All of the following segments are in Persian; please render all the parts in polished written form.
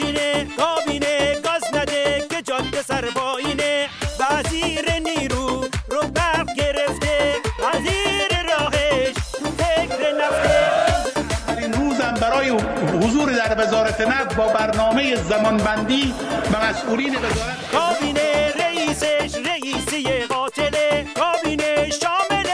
میچینه، کابینه گاز نده که جاده سرباینه. وزیر نیرو رو برق گرفته، وزیر راهش تو فکر نفته. این روزم برای حضور در وزارت نفت با برنامه زمانبندی و مسئولین وزارت. کابینه رئیسش رئیسی قاتله، کابینه شامل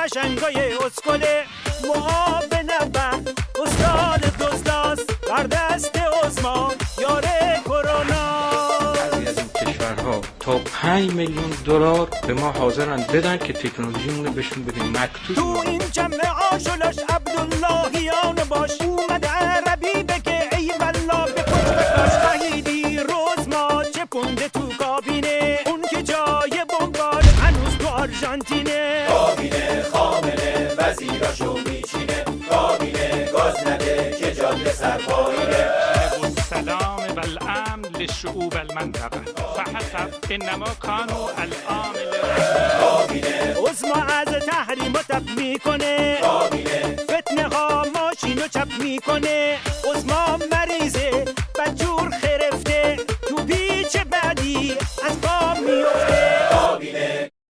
مشنگای اسکله. معاون اول استاد دزداست، بر دست عثمان یاره کرونا. بعضی از این کشورها تا 5 میلیون دلار به ما حاضرن بدن که تکنولوژیمون رو بهشون بدیم مکتوب. تو این جمع آشولاش عبداللهیان باش، اومد عربی بگه ای والله به پشتکاش. خیلی روز ما چپونده تو کابینه، اون که جای بنگال هنوز تو آرژانتینه. کابینه خامنه وزیراشو میچینه، کابینه گاز نده که جاده سرپایینه. السلام والامن للشعوب المنطقه فحسب انما كانوا الان کابینه عثما از تحریم و تب میکنه، کابینه فتنه ها ماشین و چپ میکنه. عثما مریضه بدجور خرفته، تو پیچ بعدی از پا میفته.